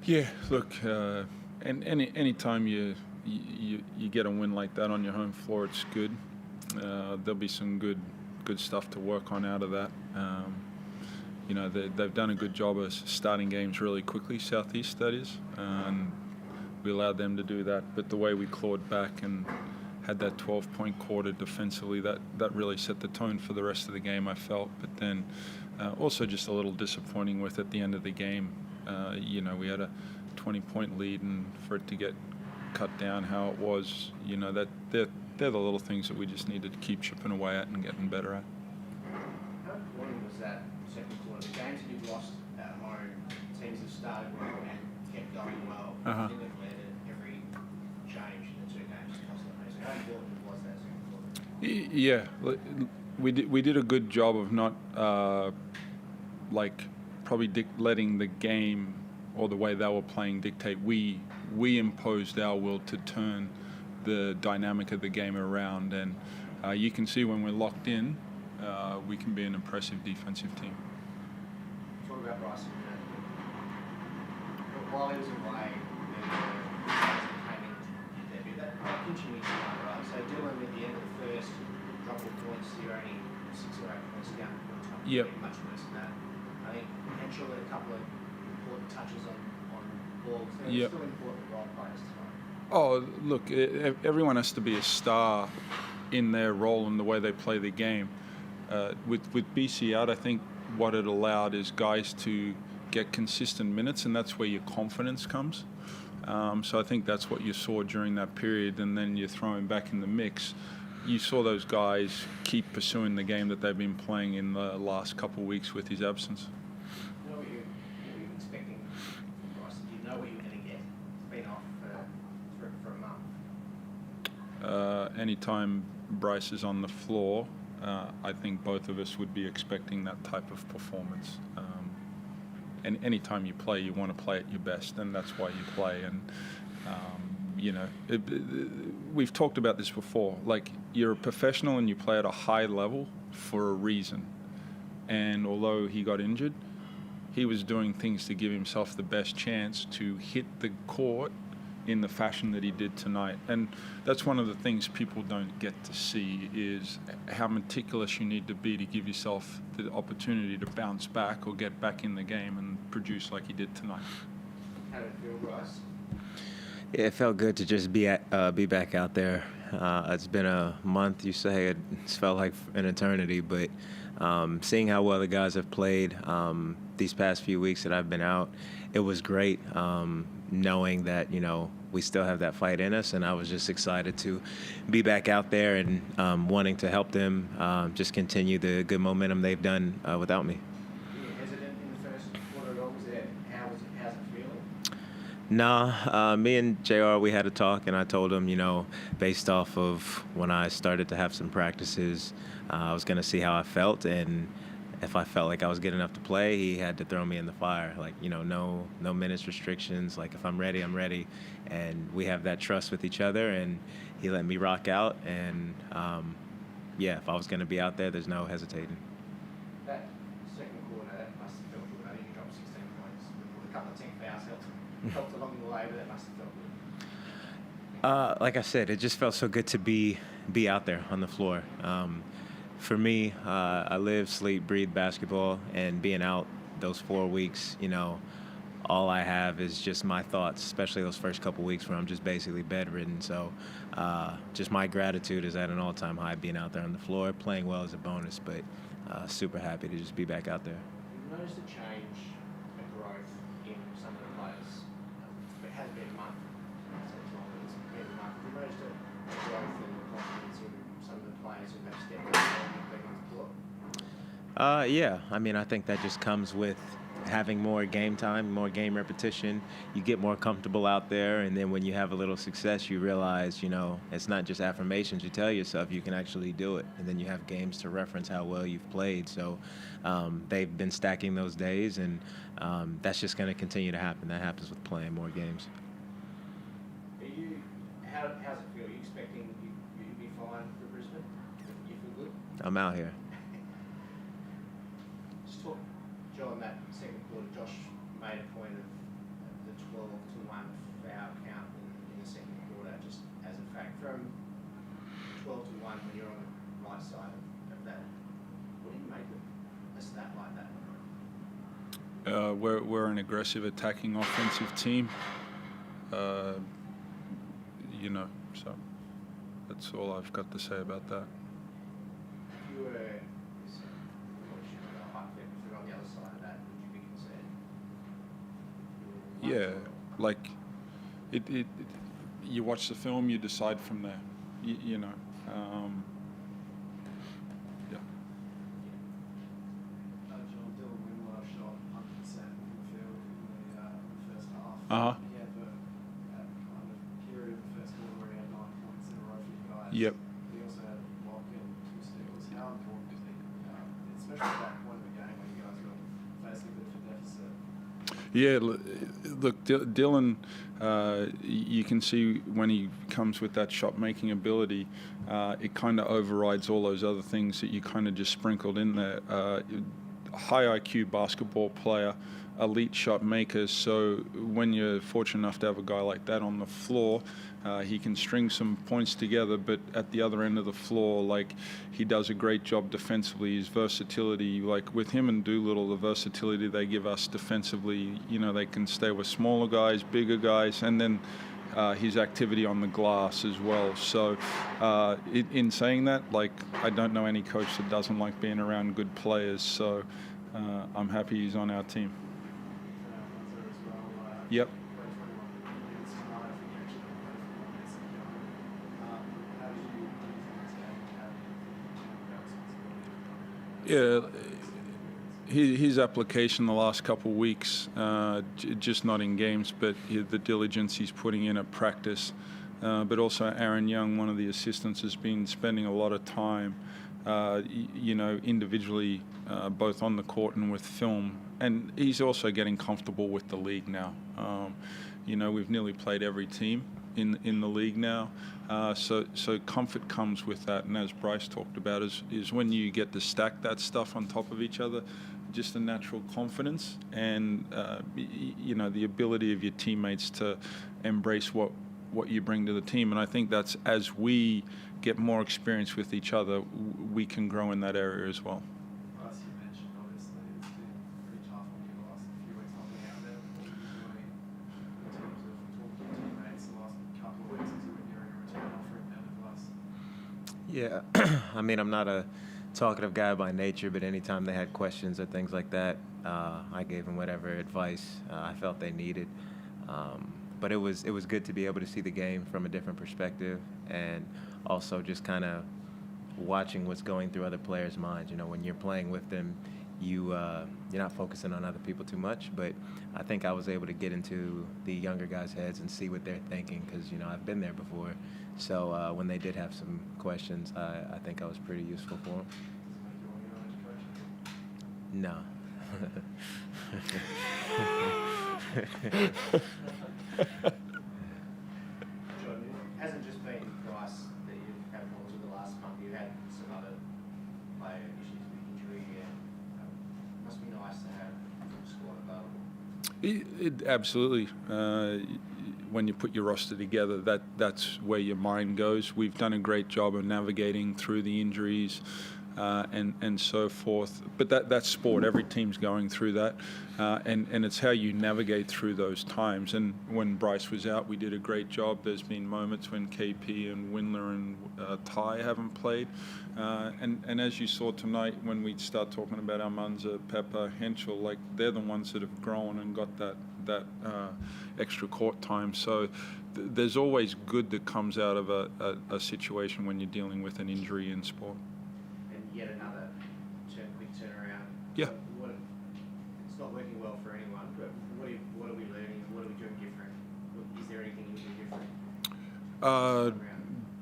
Yeah, look, and any time you get a win like that on your home floor, it's good. There'll be some good stuff to work on out of that. They've done a good job of starting games really quickly, South East that is, and we allowed them to do that. But the way we clawed back and had that 12-point quarter defensively, that really set the tone for the rest of the game, I felt. But then also just a little disappointing with at the end of the game. We had a 20-point lead, and for it to get cut down how it was, that they're the little things that we just needed to keep chipping away at and getting better at. How important was that second quarter? The games that you've lost at home, teams have started well and kept going well. Uh-huh. Then they've led at every change in the two games to cost them. So how important was that second quarter? Yeah, we did a good job of not probably letting the game or the way they were playing dictate. We imposed our will to turn the dynamic of the game around, and you can see when we're locked in, we can be an impressive defensive team. Talk about Bryce. While he was away, the guys that came in debut, that continued to run, right? So Dylan at the end of the first couple of points, you're only 6 or 8 points down. Yep. Much worse than that. I think Henshaw had a couple of important touches on balls. So Yep. Still important role players tonight. Oh, look, everyone has to be a star in their role and the way they play the game. With BC out, I think what it allowed is guys to get consistent minutes, and that's where your confidence comes. So I think that's what you saw during that period, and then you throw him back in the mix. You saw those guys keep pursuing the game that they've been playing in the last couple of weeks with his absence. You know what you were expecting from Bryce? Did you know what you were going to get? It's been off for a month. Anytime Bryce is on the floor, I think both of us would be expecting that type of performance. And anytime you play, you want to play at your best, and that's why you play. And we've talked about this before. Like, you're a professional and you play at a high level for a reason. And although he got injured, he was doing things to give himself the best chance to hit the court in the fashion that he did tonight. And that's one of the things people don't get to see, is how meticulous you need to be to give yourself the opportunity to bounce back or get back in the game and produce like he did tonight. How did it feel, Bryce? Yeah, it felt good to just be back out there. It's been a month, you say. It's felt like an eternity, but seeing how well the guys have played these past few weeks that I've been out, it was great. Knowing that, we still have that fight in us, and I was just excited to be back out there and wanting to help them just continue the good momentum they've done without me. Were you hesitant in the first quarter at all? How's it feeling? Nah, me and JR, we had a talk, and I told him, based off of when I started to have some practices, I was going to see how I felt, and if I felt like I was good enough to play, he had to throw me in the fire. Like, no minutes restrictions. Like, if I'm ready, I'm ready. And we have that trust with each other, and he let me rock out. And, if I was going to be out there, there's no hesitating. That second quarter, that must have felt good. I think you dropped 16 points. With a couple of team fouls helped along the way, but that must have felt good. Like I said, it just felt so good to be out there on the floor. For me, I live, sleep, breathe basketball, and being out those 4 weeks, all I have is just my thoughts, especially those first couple weeks where I'm just basically bedridden. So just my gratitude is at an all-time high being out there on the floor. Playing well is a bonus, but super happy to just be back out there. You've noticed a change, a growth in some of the players. It has been a month. So it's not that it's been a month. You've noticed a growth and the confidence in some of the players who have stepped up and been on the floor? I think that just comes with having more game time, more game repetition. You get more comfortable out there, and then when you have a little success, you realize, it's not just affirmations. You tell yourself you can actually do it, and then you have games to reference how well you've played. So they've been stacking those days, and that's just going to continue to happen. That happens with playing more games. How's it feel? Are you expecting you to be fine for Brisbane? You feel good? I'm out here. Just talk, Joe, on that second quarter. Josh made a point of the the 12-1 foul count in the second quarter, just as a fact. From 12-1 when you're on the right side of that, what do you make of a stat like that? We're an aggressive attacking offensive team, so that's all I've got to say about that. If you were, hypothetically, if you're on the other side of that, would you be concerned? Yeah, like it you watch the film, you decide from there. Yeah. John Dylan Windler shot 100% from the field in the first half. Uh-huh. He had that kind of period in the first quarter where he had 9 points in a row for you guys. Yep. He also had a block and 2 steals. How important is he, especially at that point of the game when you guys were facing a bit of a deficit? Yeah, look, Dylan, you can see when he comes with that shot-making ability, it kind of overrides all those other things that you kind of just sprinkled in there. High IQ basketball player, elite shot maker, so when you're fortunate enough to have a guy like that on the floor, he can string some points together, but at the other end of the floor, like, he does a great job defensively. His versatility, like with him and Doolittle, the versatility they give us defensively, they can stay with smaller guys, bigger guys, and then his activity on the glass as well. So in saying that, like, I don't know any coach that doesn't like being around good players, so I'm happy he's on our team. Yep. Yeah, his application the last couple of weeks, just not in games, but the diligence he's putting in at practice. But also Aaron Young, one of the assistants, has been spending a lot of time, individually, both on the court and with film. And he's also getting comfortable with the league now. We've nearly played every team in the league now. So comfort comes with that. And as Bryce talked about, is when you get to stack that stuff on top of each other, just a natural confidence and, the ability of your teammates to embrace what you bring to the team. And I think that's, as we get more experience with each other, we can grow in that area as well. Bryce, you mentioned, obviously, it's been pretty tough on you the last few weeks not being out there. What are you doing in terms of talking to teammates the last couple of weeks until when you're in a return offer at Mentorship? Yeah, I mean, I'm not a talkative guy by nature, but anytime they had questions or things like that, I gave them whatever advice I felt they needed. But it was good to be able to see the game from a different perspective, and also just kind of watching what's going through other players' minds. When you're playing with them, you're not focusing on other people too much. But I think I was able to get into the younger guys' heads and see what they're thinking, because I've been there before. So when they did have some questions, I think I was pretty useful for them. No. John, it hasn't just been Bryce that you've had problems with the last month. You had some other player issues with injury, and it must be nice to have a full squad available. Absolutely. When you put your roster together, that's where your mind goes. We've done a great job of navigating through the injuries and so forth. But that's sport. Every team's going through that. And it's how you navigate through those times. And when Bryce was out, we did a great job. There's been moments when KP and Windler and Ty haven't played. And as you saw tonight, when we start talking about Almanza, Pepper, Henschel, like, they're the ones that have grown and got that extra court time. So there's always good that comes out of a situation when you're dealing with an injury in sport. And yet another quick turnaround. Yeah. It's not working well for anyone, but what are we learning? What are we doing different? Is there anything you do different?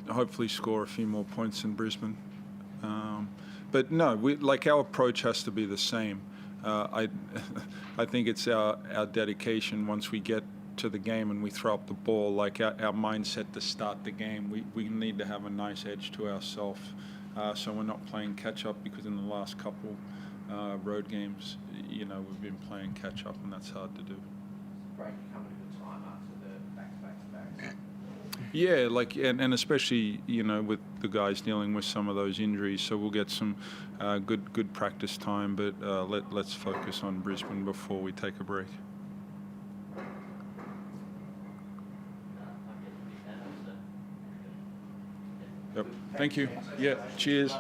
Hopefully score a few more points in Brisbane. But no, our approach has to be the same. I think it's our dedication once we get to the game and we throw up the ball, like our mindset to start the game. We need to have a nice edge to ourselves, so we're not playing catch up, because in the last couple road games, we've been playing catch up, and that's hard to do. Break coming to the Yeah, like and especially with the guys dealing with some of those injuries, so we'll get some good practice time. But let's focus on Brisbane before we take a break. Yep. Thank you. Yeah. Cheers.